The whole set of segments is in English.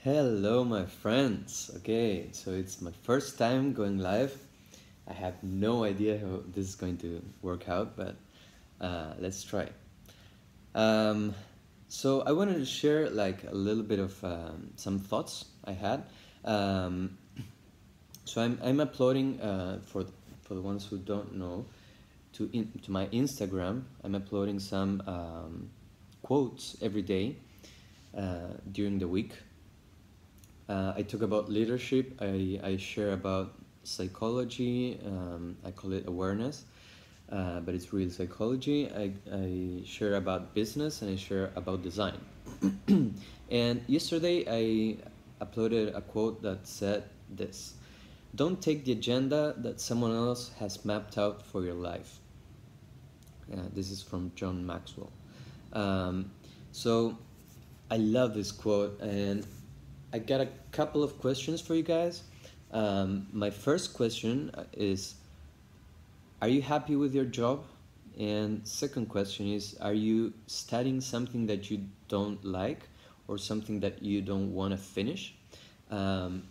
Hello, my friends. Okay, so it's my first time going live. I have no idea how this is going to work out, but let's try. Um, so I wanted to share like a little bit of some thoughts I had. Um, so I'm uploading for the ones who don't know to my Instagram. I'm uploading some quotes every day during the week. I talk about leadership. I share about psychology. I call it awareness, but it's real psychology. I share about business and I share about design. And yesterday I uploaded a quote that said this: "Don't take the agenda that someone else has mapped out for your life." This is from John Maxwell. Um, so I love this quote, and I got a couple of questions for you guys. My first question is, are you happy with your job? And second question is, are you studying something that you don't like or something that you don't want to finish? Um,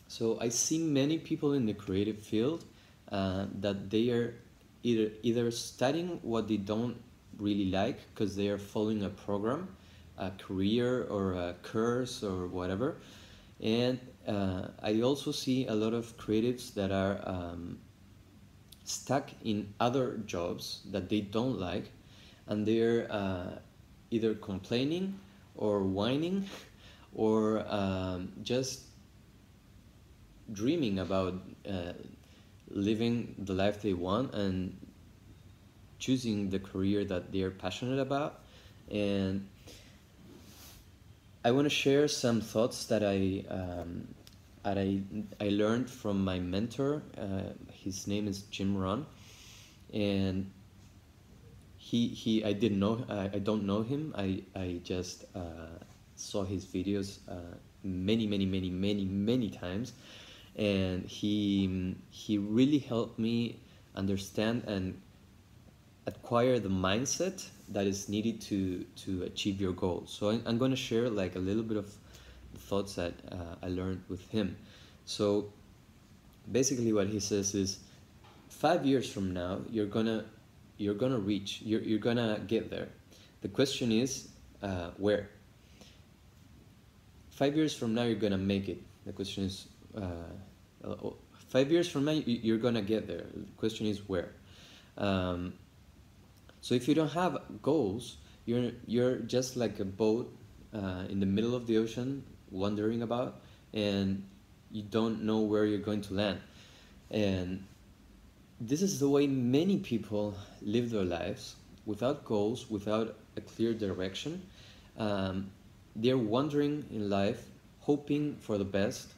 so I see many people in the creative field that they are either studying what they don't really like because they are following a program, a career or a course or whatever. And I also see a lot of creatives that are stuck in other jobs that they don't like, and they're either complaining or whining or just dreaming about living the life they want and choosing the career that they're passionate about. And I want to share some thoughts that I learned from my mentor. His name is Jim Rohn, and he I didn't know I don't know him. I just saw his videos many times, and he really helped me understand and acquire the mindset that is needed to achieve your goals. So I'm going to share like a little bit of the thoughts that I learned with him. So basically what he says is 5 years from now you're gonna reach, you're gonna get there. The question is where. 5 years from now you're gonna make it. The question is 5 years from now you're gonna get there. The question is where. So if you don't have goals, you're just like a boat in the middle of the ocean wandering about, and you don't know where you're going to land. And this is the way many people live their lives, without goals, without a clear direction. They're wandering in life, hoping for the best,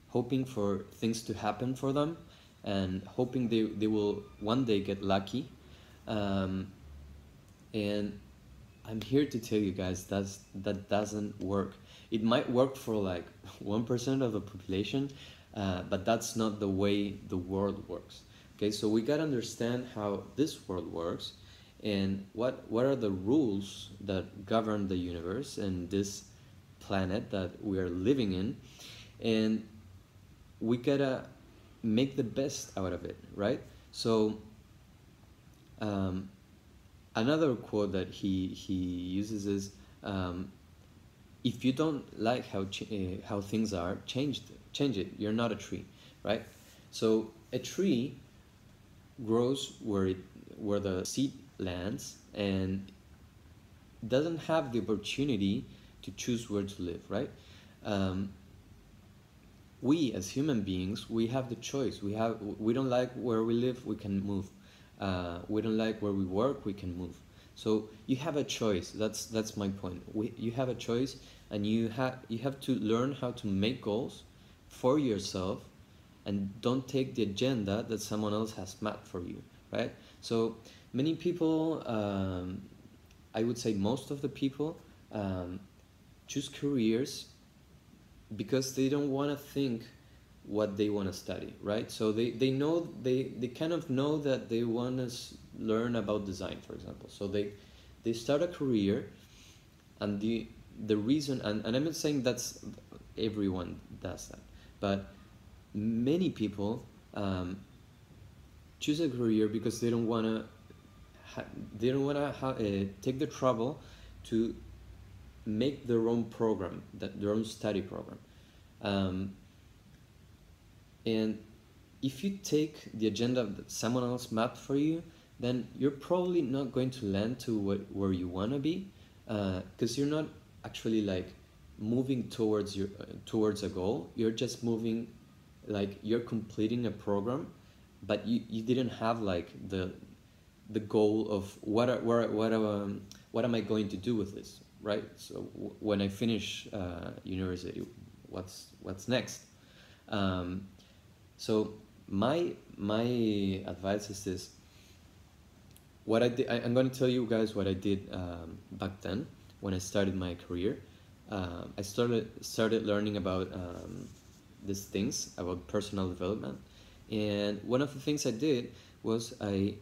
hoping for things to happen for them, and hoping they will one day get lucky. And I'm here to tell you guys that doesn't work. It might work for like 1% of the population, but that's not the way the world works. Okay, so we gotta understand how this world works and what are the rules that govern the universe and this planet that we are living in, and we gotta make the best out of it, right? So another quote that he uses is, if you don't like how things are, change it. You're not a tree, right? So a tree grows where the seed lands and doesn't have the opportunity to choose where to live, right? We as human beings, we have the choice. We don't like where we live, we can move. We don't like where we work, we can move. So you have a choice. That's my point. You have a choice, and you have to learn how to make goals for yourself, and don't take the agenda that someone else has mapped for you, right? So many people, I would say most of the people, choose careers because they don't want to think what they want to study, right? So they know, they kind of know that they want to learn about design, for example. So they start a career, and the reason, and I'm not saying that's everyone does that, but many people choose a career because they don't want to take the trouble to make their own program, their own study program. And if you take the agenda that someone else mapped for you, then you're probably not going to land to where you want to be, because you're not actually like moving towards towards a goal. You're just moving, like you're completing a program, but you didn't have like the goal of what am I going to do with this, right? So when I finish university, what's next? So my advice is this. What I did, I'm going to tell you guys what I did back then when I started my career. I started learning about these things, about personal development, and one of the things I did was I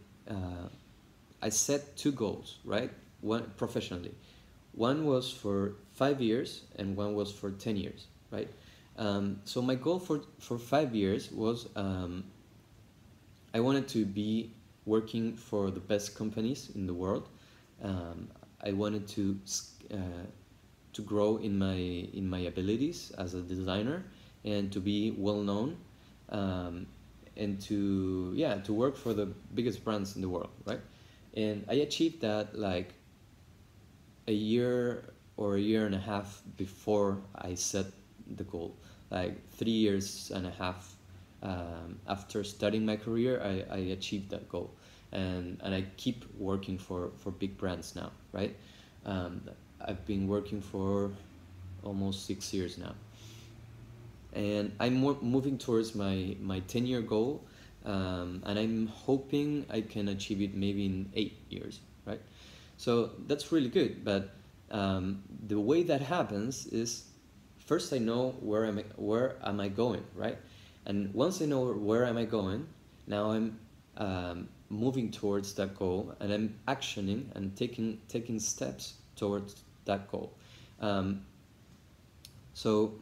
set two goals, right? One professionally, one was for 5 years and one was for 10 years, right? So my goal for 5 years was I wanted to be working for the best companies in the world. I wanted to grow in my abilities as a designer and to be well known, and to work for the biggest brands in the world, right? And I achieved that like a year or a year and a half before I set the goal. Like 3 years and a half after starting my career, I achieved that goal, and I keep working for big brands now, right? I've been working for almost 6 years now, and I'm moving towards my 10-year goal, and I'm hoping I can achieve it maybe in 8 years, right? So that's really good, but the way that happens is first I know where am I going, right? And once I know where am I going, now I'm moving towards that goal, and I'm actioning and taking steps towards that goal. So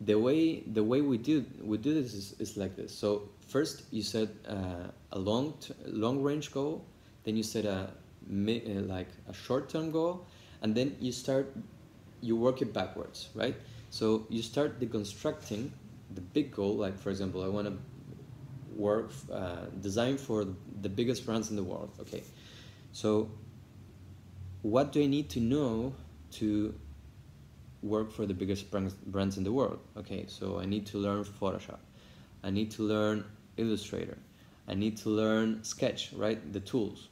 the way we do this is like this. So first you set a long range goal, then you set like a short-term goal, and then you work it backwards, right? So you start deconstructing the big goal. Like for example, I want to design for the biggest brands in the world. Okay, so what do I need to know to work for the biggest brands in the world? Okay, so I need to learn Photoshop, I need to learn Illustrator, I need to learn Sketch, right? The tools.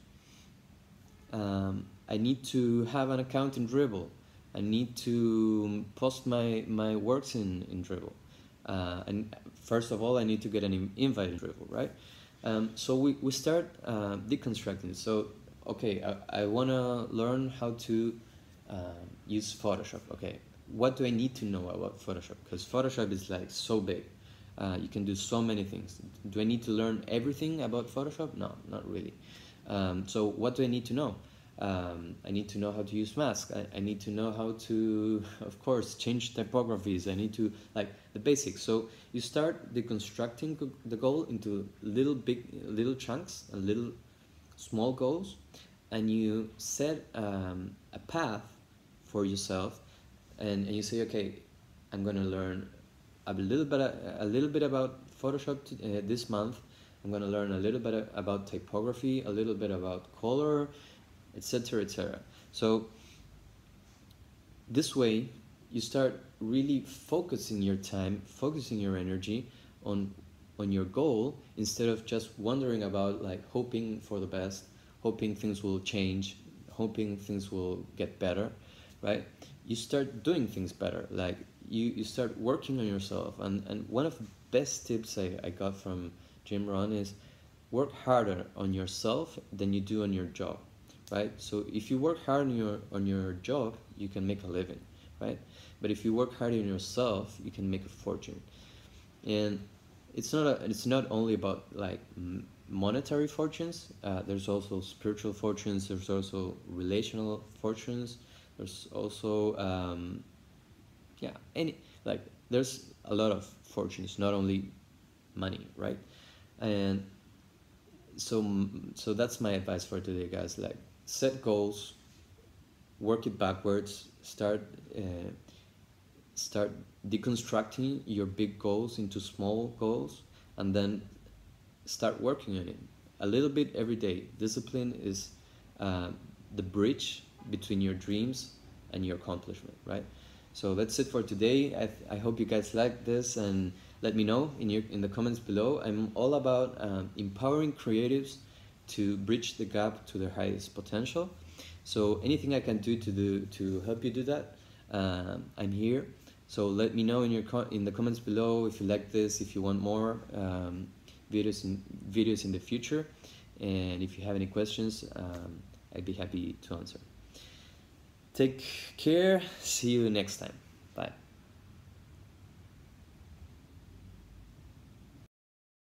I need to have an account in Dribbble. I need to post my works in Dribbble. And first of all, I need to get an invite in Dribbble, right? So we start deconstructing. So, okay, I want to learn how to use Photoshop. Okay, what do I need to know about Photoshop? Because Photoshop is like so big. You can do so many things. Do I need to learn everything about Photoshop? No, not really. So what do I need to know? I need to know how to use masks. I need to know how to, of course, change typographies. I need to, like, the basics. So you start deconstructing the goal into little chunks and little small goals, and you set a path for yourself, and you say, okay, I'm going to learn a little bit about Photoshop this month. I'm going to learn a little bit about typography, a little bit about color, etc., etc. So this way you start really focusing your time, focusing your energy on your goal, instead of just wondering about, like, hoping for the best, hoping things will change, hoping things will get better, right? You start doing things better. Like you start working on yourself, and one of the best tips I got from Jim Rohn is work harder on yourself than you do on your job. Right? So if you work hard on your job, you can make a living, right? But if you work hard on yourself, you can make a fortune. And it's not only about like monetary fortunes. There's also spiritual fortunes. There's also relational fortunes. There's also yeah, any, like, there's a lot of fortunes, not only money, right? And so that's my advice for today, guys. Like, set goals, work it backwards, start deconstructing your big goals into small goals, and then start working on it a little bit every day. Discipline is uh, the bridge between your dreams and your accomplishment, right? So that's it for today. I hope you guys like this, and let me know in the comments below. I'm all about empowering creatives to bridge the gap to their highest potential. So anything I can do to help you do that, I'm here. So let me know in the comments below if you like this, if you want more videos in the future, and if you have any questions, I'd be happy to answer. Take care. See you next time. Bye.